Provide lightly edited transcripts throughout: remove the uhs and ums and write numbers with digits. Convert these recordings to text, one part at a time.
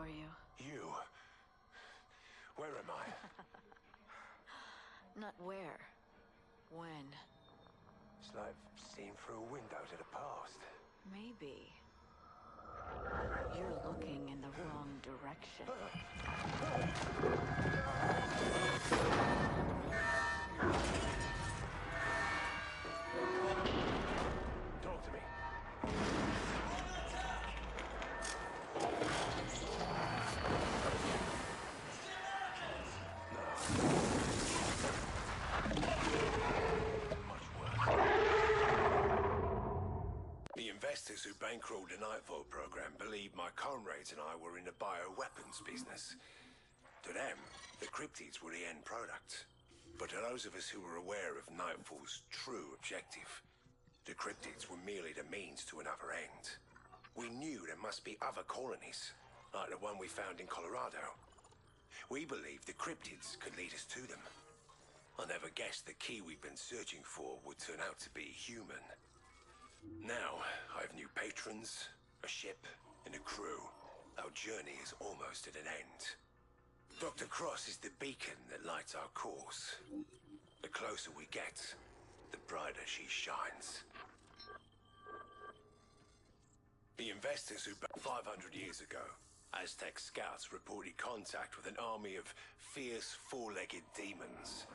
for you. You? Where am I? Not where. When. It's like seeing through a window to the past. Maybe. You're looking in the wrong direction. Talk to me. Much worse. The investors who bankrolled the Nightfall program believed my comrades and I were in the bioweapons business. To them, the cryptids were the end product. But to those of us who were aware of Nightfall's true objective, the cryptids were merely the means to another end. We knew there must be other colonies, like the one we found in Colorado. We believed the cryptids could lead us to them. I never guessed the key we've been searching for would turn out to be human. Now, I have new patrons, a ship, and a crew. Our journey is almost at an end. Dr. Cross is the beacon that lights our course. The closer we get, the brighter she shines. The investors who back 500 years ago, Aztec scouts reported contact with an army of fierce four-legged demons.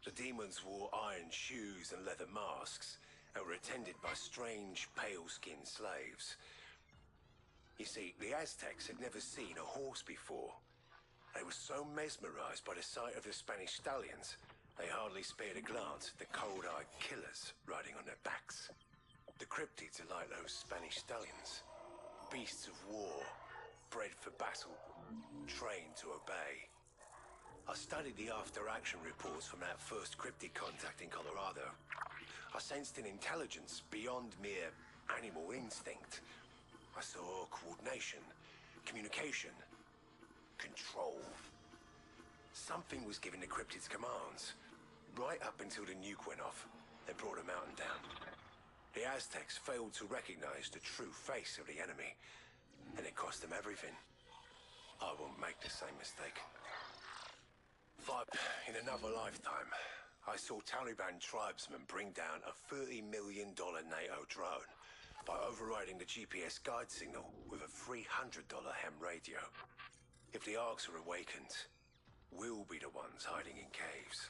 The demons wore iron shoes and leather masks, and were attended by strange, pale-skinned slaves. You see, the Aztecs had never seen a horse before. They were so mesmerized by the sight of the Spanish stallions, they hardly spared a glance at the cold-eyed killers riding on their backs. The cryptids are like those Spanish stallions. Beasts of war, bred for battle, trained to obey. I studied the after-action reports from that first cryptid contact in Colorado. I sensed an intelligence beyond mere animal instinct. I saw coordination, communication, control. Something was giving the cryptids commands, right up until the nuke went off and brought a mountain down. The Aztecs failed to recognize the true face of the enemy, and it cost them everything. I won't make the same mistake. In another lifetime, I saw Taliban tribesmen bring down a $30 million NATO drone by overriding the GPS guide signal with a $300 ham radio. If the Arks are awakened, we'll be the ones hiding in caves.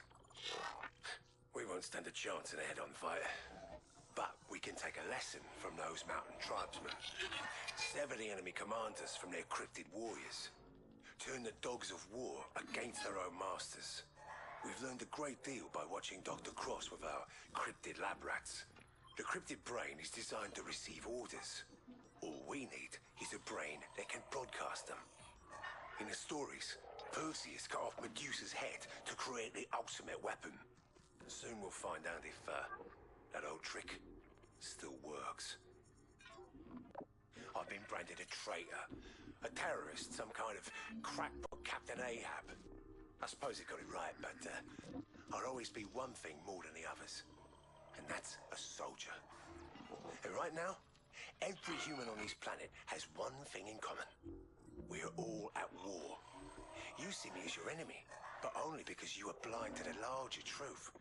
We won't stand a chance in a head-on fight. But we can take a lesson from those mountain tribesmen. Sever the enemy commanders from their cryptid warriors. Turn the dogs of war against their own masters. We've learned a great deal by watching Dr. Cross with our cryptid lab rats. The cryptid brain is designed to receive orders. All we need is a brain that can broadcast them. In the stories, Perseus cut off Medusa's head to create the ultimate weapon. Soon we'll find out if that old trick still works. I've been branded a traitor, a terrorist, some kind of crackpot Captain Ahab. I suppose he got it right, but I'll always be one thing more than the others. And that's a soldier. And right now, every human on this planet has one thing in common. We are all at war. You see me as your enemy, but only because you are blind to the larger truth.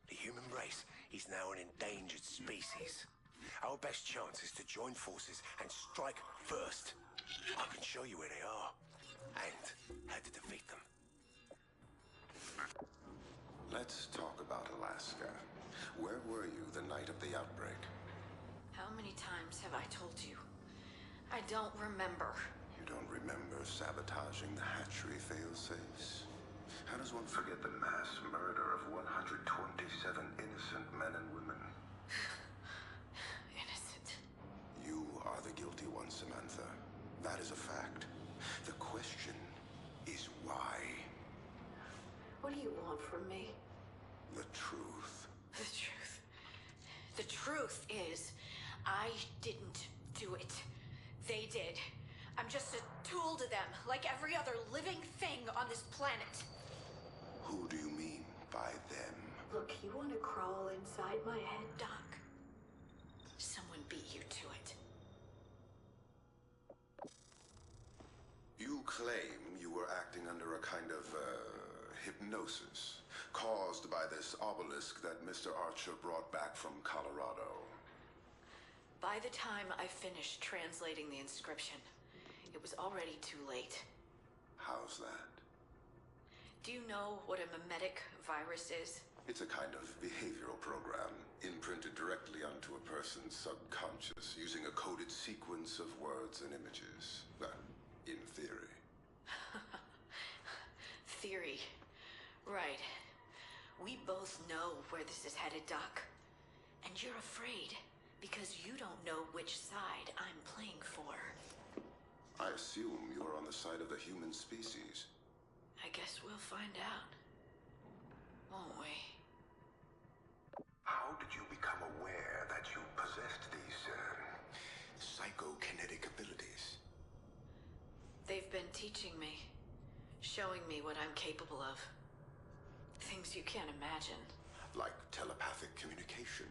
The human race is now an endangered species. Our best chance is to join forces and strike first. I can show you where they are, and how to defeat them. Let's talk about Alaska. Where were you the night of the outbreak? How many times have I told you? I don't remember. You don't remember sabotaging the hatchery failsafes? How does one forget the mass murder of 127 innocent men and women? Innocent. You are the guilty one, Samantha. That is a fact. The question is why? What do you want from me? The truth. The truth. The truth is, I didn't do it. They did. I'm just a tool to them, like every other living thing on this planet. Who do you mean by them? Look, you want to crawl inside my head, Doc? Someone beat you to it. You claim you were acting under a kind of, hypnosis caused by this obelisk that Mr. Archer brought back from Colorado. By the time I finished translating the inscription, it was already too late. How's that? Do you know what a mimetic virus is? It's a kind of behavioral program imprinted directly onto a person's subconscious using a coded sequence of words and images. Well, in theory. Theory. Right. We both know where this is headed, Doc. And you're afraid because you don't know which side I'm playing for. I assume you're on the side of the human species. I guess we'll find out. Won't we? How did you become aware that you possessed these, psychokinetic abilities? They've been teaching me. Showing me what I'm capable of. Things you can't imagine. Like telepathic communication.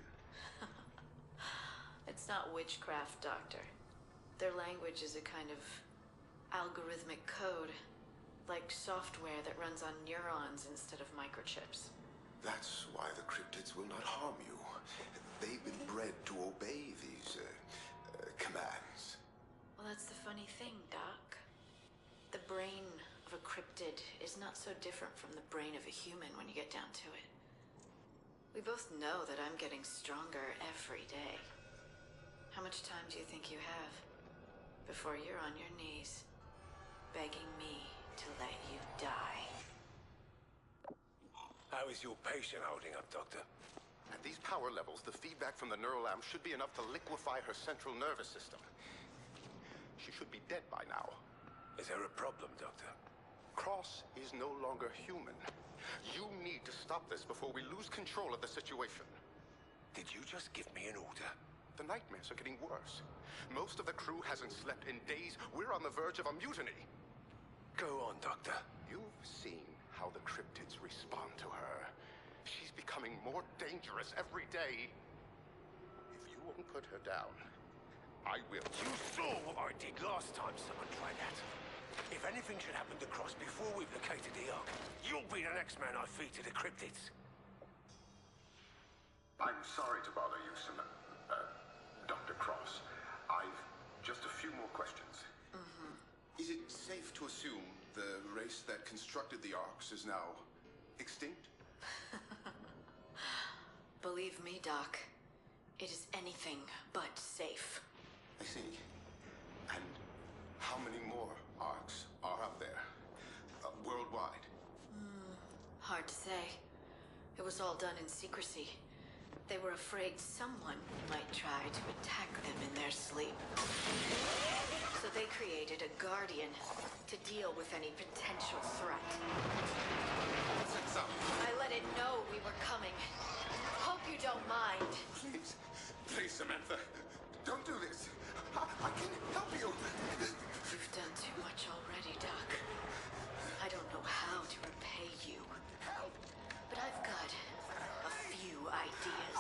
It's not witchcraft, Doctor. Their language is a kind of algorithmic code. Like software that runs on neurons instead of microchips. That's why the cryptids will not harm you. They've been bred to obey these, commands. Well, that's the funny thing, Doc. The brain of a cryptid is not so different from the brain of a human when you get down to it. We both know that I'm getting stronger every day. How much time do you think you have before you're on your knees, begging me to let you die? How is your patient holding up, Doctor? At these power levels, the feedback from the neural lamp should be enough to liquefy her central nervous system. She should be dead by now. Is there a problem, Doctor? Cross is no longer human. You need to stop this before we lose control of the situation. Did you just give me an order? The nightmares are getting worse. Most of the crew hasn't slept in days. We're on the verge of a mutiny. Go on, Doctor. You've seen how the cryptids respond to her. She's becoming more dangerous every day. If you won't put her down, I will. You saw what I did last time someone tried that. If anything should happen to Cross before we've located the Ark, you'll be the next man I feed to the cryptids. I'm sorry to bother you, Dr. Cross. I've just a few more questions. Is it safe to assume the race that constructed the Arks is now extinct? Believe me, Doc. It is anything but safe. I see. And how many more Arks are out there? Worldwide? Hard to say. It was all done in secrecy. They were afraid someone might try to attack them in their sleep. So they created a guardian to deal with any potential threat. What's it sound? I let it know we were coming. Hope you don't mind. Please, please, Samantha, don't do this. I can help you. You've done too much already, Doc. I don't know how to repay you. Help! But I've got a few ideas.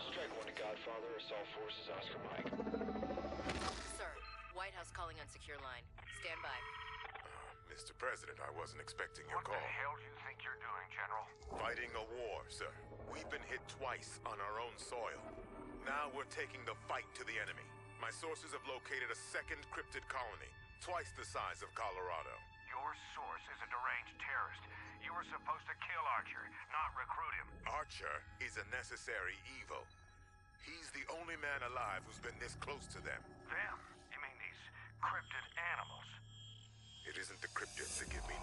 Strike 1 to Godfather, Assault Forces, Oscar Mike. Sir, White House calling on secure line. Stand by. Mr. President, I wasn't expecting your call. What the hell do you think you're doing, General? Fighting a war, sir. We've been hit twice on our own soil. Now we're taking the fight to the enemy. My sources have located a second cryptid colony, twice the size of Colorado. Your source is a deranged terrorist. You were supposed to kill Archer, not recruit him. Archer is a necessary evil. He's the only man alive who's been this close to them. Them? You mean these cryptid animals? It isn't the cryptids that give me